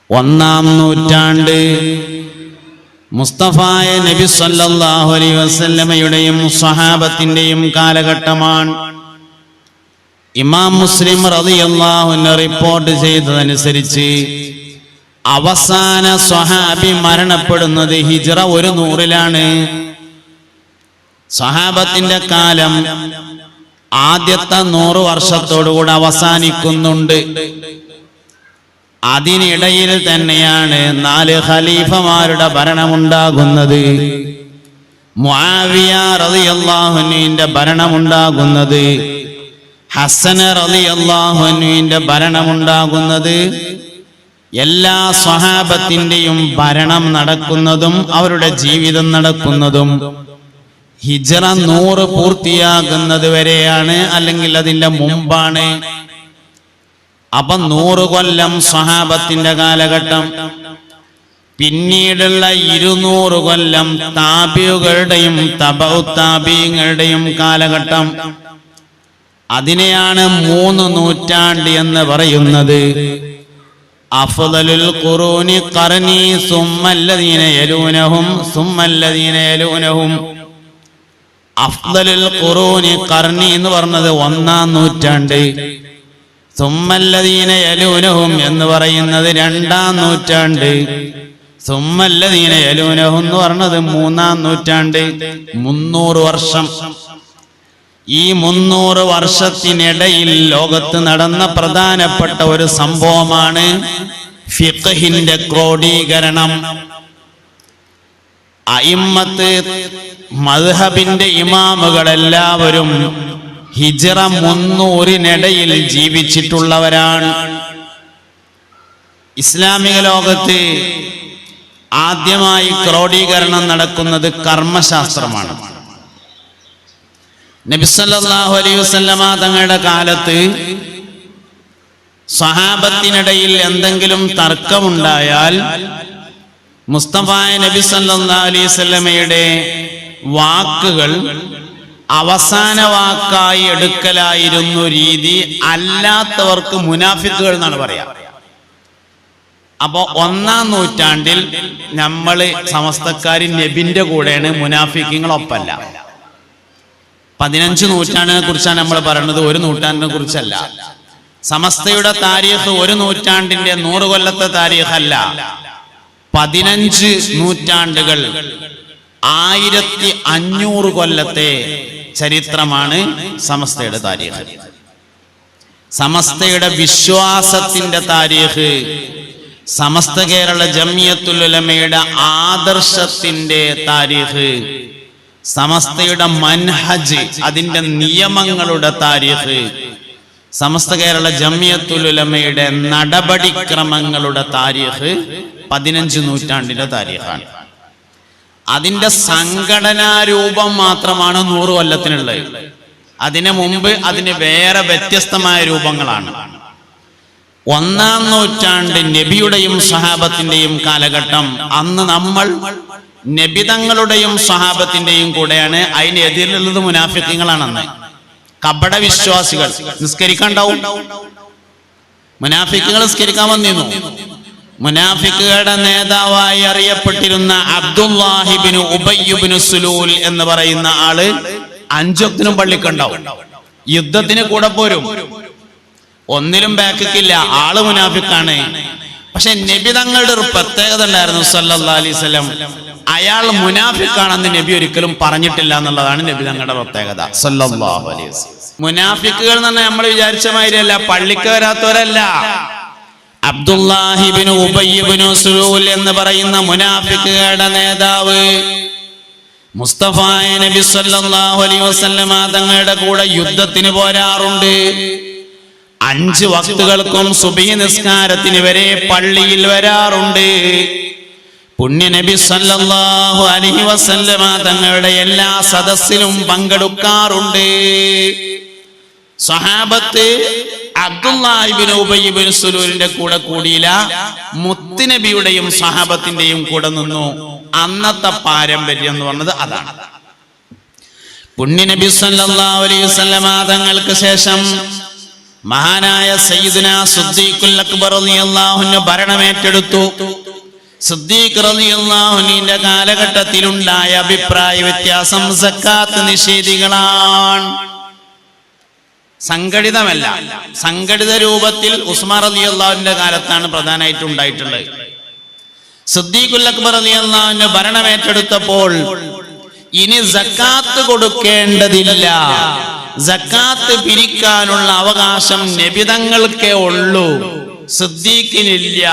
ഒന്നാം നൂറ്റാണ്ട് മുസ്തഫായ നബി സല്ലല്ലാഹു അലൈഹി വസല്ലമയുടെയും സ്വഹാബത്തിന്റെയും കാലഘട്ടമാണ്. ഇമാം മുസ്ലിം റളിയല്ലാഹു അൻഹു റിപ്പോർട്ട് ചെയ്തതനുസരിച്ച് അവസാന സ്വഹാബി മരണപ്പെടുന്നത് ഹിജ്റ 100-ലാണ്. സ്വഹാബത്തിന്റെ കാലം ആദ്യത്തെ 100 വർഷത്തോടുകൂടി അവസാനിക്കുന്നുണ്ട്. അതിനിടയിൽ തന്നെയാണ് 4 ഖലീഫമാരുടെ ഭരണമുണ്ടാകുന്നത്. മുആവിയ റളിയല്ലാഹു അൻഹുവിന്റെ ഭരണമുണ്ടാകുന്നത്, ഹസ്സൻ റളിയല്ലാഹു അൻഹുവിന്റെ ഭരണമുണ്ടാകുന്നത്. എല്ലാ സ്വഹാബത്തിന്റെയും ഭരണം നടക്കുന്നതും അവരുടെ ജീവിതം നടക്കുന്നതും ഹിജ്റ 100 പൂർത്തിയാകുന്നത് വരെയാണ്, അല്ലെങ്കിൽ അതിന്റെ മുമ്പാണ്. അപ്പൊ 100 കൊല്ലം സ്വഹാബത്തിന്റെ കാലഘട്ടം. പിന്നീടുള്ള 200 കൊല്ലം താബിഉകളുടെയും തബഉ താബിഈങ്ങളുടെയും കാലഘട്ടം. അതിനെയാണ് 3 നൂറ്റാണ്ട് എന്ന് പറയുന്നത്. അഫ്ദലുൽ ഖുറൂനി ഖർനി സുമ്മല്ലദീന യലൂനഹും സുമ്മല്ലദീന യലൂനഹും. അഫ്ദലുൽ ഖുറൂനി ഖർനി എന്ന് പറഞ്ഞത് 1-ാം നൂറ്റാണ്ട്. സുമ്മല്ലദീന യലൂനഹും എന്ന് പറയുന്നത് 2-ാം നൂറ്റാണ്ട്. സുമ്മല്ലദീന യലൂനഹും എന്ന് പറഞ്ഞത് 3-ാം നൂറ്റാണ്ട്. 300 വർഷം. ഈ 300 വർഷത്തിനിടയിൽ ലോകത്ത് നടന്ന പ്രധാനപ്പെട്ട ഒരു സംഭവമാണ് ഫിഖ്ഹിന്റെ ക്രോഡീകരണം. അയിമ്മത്ത് മദ്ഹബിന്റെ ഇമാമുകളെല്ലാവരും ഹിജ്റ 300-നിടയിൽ ജീവിച്ചിട്ടുള്ളവരാണ്. ഇസ്ലാമിക ലോകത്ത് ആദ്യമായി ക്രോഡീകരണം നടക്കുന്നത് കർമ്മശാസ്ത്രമാണ്. നബി സല്ലല്ലാഹു അലൈഹി വസല്ലമ തങ്ങളുടെ കാലത്ത് സ്വഹാബത്തിനിടയിൽ എന്തെങ്കിലും തർക്കമുണ്ടായാൽ മുസ്തഫായ നബി സല്ലല്ലാഹു അലൈഹി വസല്ലമയുടെ വാക്കുകൾ അവസാന വാക്കായി എടുക്കലായിരുന്നു രീതി. അല്ലാത്തവർക്ക് മുനാഫിക്കുകൾ എന്നാണ് പറയാ. അപ്പോ 1-ാം നൂറ്റാണ്ടിൽ നമ്മള് സമസ്തക്കാരി നബിന്റെ കൂടെയാണ്, മുനാഫിക്കുകളൊപ്പല്ല. 15 നൂറ്റാണ്ടിനെ കുറിച്ചാണ് നമ്മൾ പറയുന്നത്, 1 നൂറ്റാണ്ടിനെ കുറിച്ചല്ല. സമസ്തയുടെ താരീഖ് 1 നൂറ്റാണ്ടിന്റെ 100 കൊല്ലത്തെ താരീഖല്ല. 15 നൂറ്റാണ്ടുകൾ 1500 കൊല്ലത്തെ ചരിത്രമാണ് സമസ്തയുടെ താരീഖ്. സമസ്തയുടെ വിശ്വാസത്തിന്റെ താരീഖ്, സമസ്ത കേരള ജംഇയ്യത്തുൽ ഉലമയുടെ ആദർശത്തിന്റെ താരീഖ്, സമസ്തയുടെ മൻഹജ് അതിന്റെ നിയമങ്ങളുടെ താരീഖ്, സമസ്ത കേരള ജംഇയ്യത്തുൽ ഉലമയുടെ നടപടിക്രമങ്ങളുടെ താരീഖ് 15 നൂറ്റാണ്ടിന്റെ താരീഖാണ്. അതിന്റെ സംഘടനാ രൂപം മാത്രമാണ് 100 കൊല്ലത്തിനുള്ളത്. അതിനു മുമ്പ് അതിന് വേറെ വ്യത്യസ്തമായ രൂപങ്ങളാണ്. 1-ാം നൂറ്റാണ്ട് നബിയുടെയും സ്വഹാബത്തിന്റെയും കാലഘട്ടം. അന്ന് നമ്മൾ നബിതങ്ങളുടെയും സ്വഹാബത്തിന്റെയും കൂടെയാണ്. അതിന് എതിരുള്ളത് മുനാഫിക്കുകളാണെന്ന്. കപട വിശ്വാസികൾ നിസ്കരിക്കാണ്ടാവും. മുനാഫിക്കുകൾ നിസ്കരിക്കാൻ വന്നിരുന്നു. മുനാഫിക്കുകളുടെ നേതാവായി അറിയപ്പെട്ടിരുന്ന അബ്ദുല്ലാഹി ഇബ്നു ഉബയ്യ് ഇബ്നു സുലൂൽ എന്ന് പറയുന്ന ആള് 5 വക്തിനും പള്ളിക്കുണ്ടാവും. യുദ്ധത്തിന് കൂടെ പോരും, ഒന്നിലും ബാക്കിക്കില്ല. ആള് മുനാഫിക്കാണ്. പക്ഷെ നബി തങ്ങളുടെ ഒരു പ്രത്യേകത ഉണ്ടായിരുന്നു സല്ലല്ലാഹു അലൈഹി വസല്ലം. അയാൾ മുനാഫിക്കാണെന്ന് നബി ഒരിക്കലും പറഞ്ഞിട്ടില്ല എന്നുള്ളതാണ് നബി തങ്ങളുടെ പ്രത്യേകത സല്ലല്ലാഹു അലൈഹി വസല്ലം. മുനാഫിക്കുകൾ എന്ന് പറഞ്ഞാൽ നമ്മൾ വിചാരിച്ച മാതിരിയല്ല, പള്ളിക്ക് വരാത്തവരല്ല. അബ്ദുല്ലാഹി ഇബ്നു ഉബയ്യ് ഇബ്നു സുലൂൽ എന്ന് പറയുന്ന മുനാഫിക്കുകളുടെ നേതാവ് മുസ്തഫായ നബി സല്ലല്ലാഹു അലൈഹി വസല്ലമ തങ്ങളുടെ കൂടെ യുദ്ധത്തിന് പോരാറുണ്ട്. 5 വക്തുകൾക്കും സുബ്ഹി നിസ്കാരത്തിന് വരെ പള്ളിയിൽ വരാറുണ്ട്. പുണ്യ നബി സല്ലല്ലാഹു അലൈഹി വസല്ലമ തങ്ങളുടെ എല്ലാ സദസ്സിലും പങ്കെടുക്കാറുണ്ട്. സ്വഹാബത്ത് അബ്ദുല്ലാഹി ഇബ്നു ഉബയ്യ് ഇബ്നു സുലൂലിന്റെ കൂടെ കൂടിയില്ല, മുത്തുനബിയുടെയും സ്വഹാബത്തിന്റെയും കൂടെ നിന്നു. അന്നത്തെ പാരമ്പര്യം എന്ന് പറഞ്ഞത് അതാണ്. പുണ്യ നബി സല്ലല്ലാഹു അലൈഹി വസല്ലമ തങ്ങൾക്ക് ശേഷം മഹാനായ സയ്യിദുനാ സിദ്ദീഖുൽ അക്ബർ റളിയല്ലാഹു അൻഹു ഭരണമേറ്റെടുത്തു. സിദ്ദീഖ് റളിയല്ലാഹു അൻഹുവിന്റെ കാലഘട്ടത്തിലുണ്ടായ അഭിപ്രായ വ്യത്യാസം സക്കാത്ത് നിഷേധികളാണ്. സംഘടിതമല്ല, സംഘടിത രൂപത്തിൽ ഉസ്മാൻ റളിയല്ലാഹുവിന്റെ കാലത്താണ് പ്രധാനമായിട്ട് ഉണ്ടായിട്ടുള്ളത്. സിദ്ദീഖുൽ അക്ബർ റളിയല്ലാഹു അൻഹു ഭരണമേറ്റെടുത്തപ്പോൾ ഇനി സക്കാത്ത് കൊടുക്കേണ്ടതില്ല, സക്കാത്ത് പിരിക്കാനുള്ള അവകാശം നബിതങ്ങൾക്കേ ഉള്ളൂ, സിദ്ദീഖിനില്ല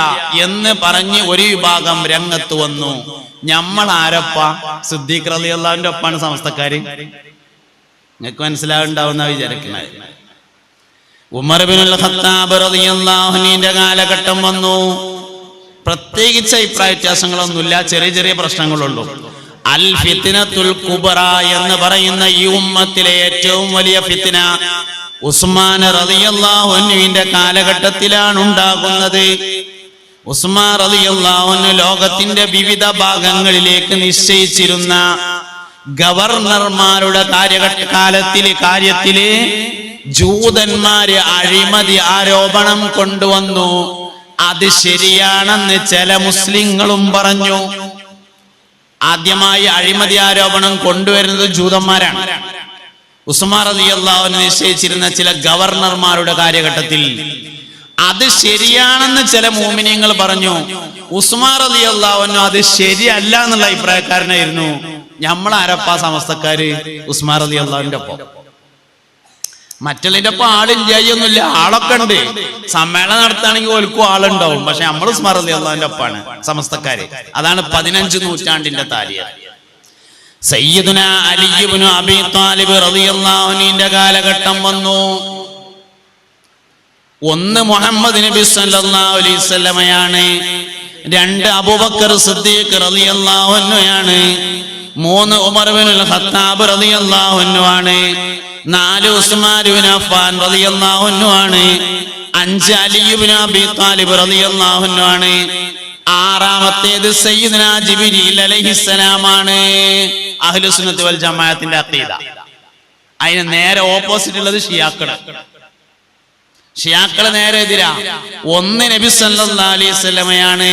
എന്ന് പറഞ്ഞ് ഒരു വിഭാഗം രംഗത്ത് വന്നു. നമ്മൾ ആരപ്പ? സിദ്ദീഖ് റളിയല്ലാഹുവിന്റെ ഒപ്പാണ് സമസ്തക്കാര്. നിങ്ങൾക്ക് മനസ്സിലാവുണ്ടാവുന്ന വിചാരിക്കുന്നത്. ഉമർ ഇബ്നുൽ ഖത്താബ് റളിയല്ലാഹു അൻഹുവിന്റെ കാലഘട്ടം വന്നു. പ്രത്യേകിച്ച് അഭിപ്രായ വ്യത്യാസങ്ങളൊന്നുമില്ല, ചെറിയ ചെറിയ പ്രശ്നങ്ങളുള്ളൂ. അൽ ഫിത്നത്തുൽ കുബ്ര എന്ന് പറയുന്ന ഈ ഉമ്മത്തിലെ ഏറ്റവും വലിയ ഫിത്ന ഉസ്മാൻ റളിയല്ലാഹു അൻഹുവിന്റെ കാലഘട്ടത്തിലാണ് ഉണ്ടാകുന്നത്. ഉസ്മാൻ റളിയല്ലാഹു അൻഹു ലോകത്തിന്റെ വിവിധ ഭാഗങ്ങളിലേക്ക് നിശ്ചയിച്ചിരുന്ന ഗവർണർമാരുടെ കാര്യത്തില് ജൂതന്മാര് അഴിമതി ആരോപണം കൊണ്ടുവന്നു. അത് ശരിയാണെന്ന് ചില മുസ്ലിങ്ങളും പറഞ്ഞു. ആദ്യമായി അഴിമതി ആരോപണം കൊണ്ടുവരുന്നത് ജൂതന്മാരാണ്. ഉസ്മാൻ റളിയല്ലാഹു അൻഹു നിശ്ചയിച്ചിരുന്ന ചില ഗവർണർമാരുടെ കാലഘട്ടത്തിൽ അത് ശരിയാണെന്ന് ചില മുഅ്മിനീങ്ങൾ പറഞ്ഞു. ഉസ്മാൻ റളിയല്ലാഹു അൻഹു അത് ശരിയല്ല എന്നുള്ള അഭിപ്രായക്കാരനായിരുന്നു. നമ്മളാരപ്പാ സമസ്തക്കാര്? ഉസ്മാൻ റളിയല്ലാഹുവിന്റെ ഒപ്പം. മറ്റുള്ളതിന്റെ ഒപ്പം ആളില്ലായൊന്നുമില്ല, ആളൊക്കെ ഉണ്ട്. സമ്മേളനം നടത്തുകയാണെങ്കിൽ ഓൽക്കും ആളുണ്ടാവും. പക്ഷെ നമ്മൾ ഉസ്മാൻ റളിയല്ലാഹുവിന്റെ ഒപ്പാണ് സമസ്തക്കാര്. അതാണ് 15 നൂറ്റാണ്ടിന്റെ താരിഖ്. സയ്യിദുനാ അലി ഇബ്നു അബീ ത്വാലിബ് റളിയല്ലാഹു അൻഹുവിന്റെ കാലഘട്ടം വന്നു. ഒന്ന് മുഹമ്മദ് നബി സല്ലല്ലാഹു അലൈഹി വസല്ലമയാണ്, 2 അബൂബക്കർ സിദ്ദീഖ് റളിയല്ലാഹു അൻഹുയാണ്, 3 ഉമർ ഇബ്നുൽ ഖത്താബ് റളിയല്ലാഹു അൻഹു ആണ്, 4 ഉസ്മാൻ ഇബ്നു അഫ്ഫാൻ റളിയല്ലാഹു അൻഹു ആണ്, 5 അലി ഇബ്നു അബീ ത്വാലിബ് റളിയല്ലാഹു അൻഹു ആണ്, 6ാമത്തേത് സയ്യിദുനാ ജിബ്രീൽ അലൈഹിസ്സലാമാണ്. അഹ്ലുസ് സുന്നത്ത് വൽ ജമാഅത്തിന്റെ അഖീദ. അതിന് നേരെ ഓപ്പോസിറ്റ് ഉള്ളത് ഷിയാക്കള്. ഷിയാക്കള് നേരെ എതിരാ. 1 നബി സല്ലല്ലാഹു അലൈഹി വസല്ലമയാണ്,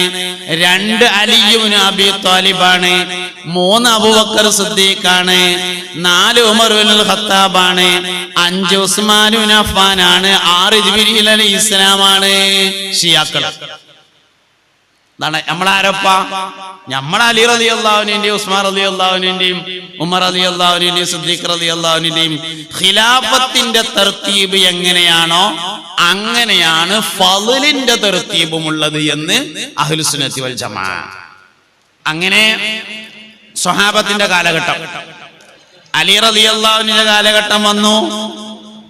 2 അലി ഇബ്നു അബീ ത്വാലിബാണ്, 3 അബൂബക്കർ സിദ്ദീഖാണ്, 4 ഉമർ ഇബ്നുൽ ഖത്താബാണ്, 5 ഉസ്മാൻ ഇബ്നു അഫ്ഫാനാണ്, 6 ജിബ്രീൽ അലൈഹിസ്സലാമാണ്. ഷിയാക്കള്. നമ്മളാരപ്പ? നമ്മൾ അലി റളിയല്ലാഹു അൻഹുവിന്റെയും ഉസ്മാൻ റളിയല്ലാഹു അൻഹുവിന്റെയും ഉമർ റളിയല്ലാഹു അൻഹുവിന്റെയും സിദ്ദീഖ് റളിയല്ലാഹു അൻഹുവിന്റെയും ഖിലാഫത്തിന്റെ തർത്തീബ് എങ്ങനെയാണോ അങ്ങനെയാണ് ഫളിന്റെ തർത്തീബും ഉള്ളത് എന്ന് അഹ്ലുസ് സുന്നത്തി വൽ ജമാഅ. അങ്ങനെ സ്വഹാബത്തിന്റെ കാലഘട്ടം, അലി റളിയല്ലാഹു അൻഹുവിന്റെ കാലഘട്ടം വന്നു,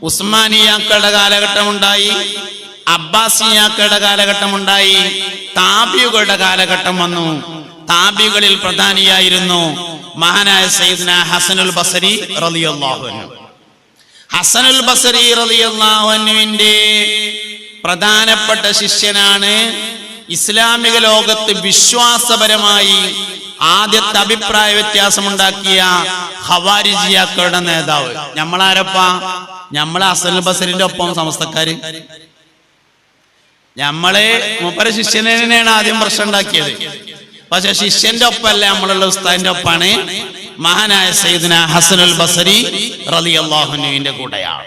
ഉസ്മാനിയാക്കളുടെ കാലഘട്ടം ഉണ്ടായി, അബ്ബാസിയാക്കളുടെ കാലഘട്ടം ഉണ്ടായി, താബികളുടെ കാലഘട്ടം വന്നു. താബികളിൽ പ്രധാനിയായിരുന്നു മഹാനായ സയ്യിദ്നാ ഹസനുൽ ബസരി റളിയല്ലാഹു അൻഹു. ഹസനുൽ ബസരി റളിയല്ലാഹു അൻഹുവിന്റെ പ്രധാനപ്പെട്ട ശിഷ്യനാണ് ഇസ്ലാമിക ലോകത്ത് വിശ്വാസപരമായി ആദ്യത്തെ അഭിപ്രായ വ്യത്യാസമുണ്ടാക്കിയ ഖവാരിജിയാക്കളുടെ നേതാവ്. നമ്മളാരപ്പാ? നമ്മളെ ഹസനുൽ ബസരിന്റെ ഒപ്പം സമസ്തക്കാര്. നമ്മള് മൂപ്പര ശിഷ്യനെയാണ് ആദ്യം പ്രശ്നം ഉണ്ടാക്കിയത്. പക്ഷെ ശിഷ്യന്റെ ഒപ്പല്ല, നമ്മളുള്ള ഉസ്താദിന്റെ ഒപ്പാണ്. മഹാനായ സയ്യിദ്നാ ഹസനുൽ ബസരി റളിയല്ലാഹു അൻഹുവിന്റെ കൂടെയാണ്.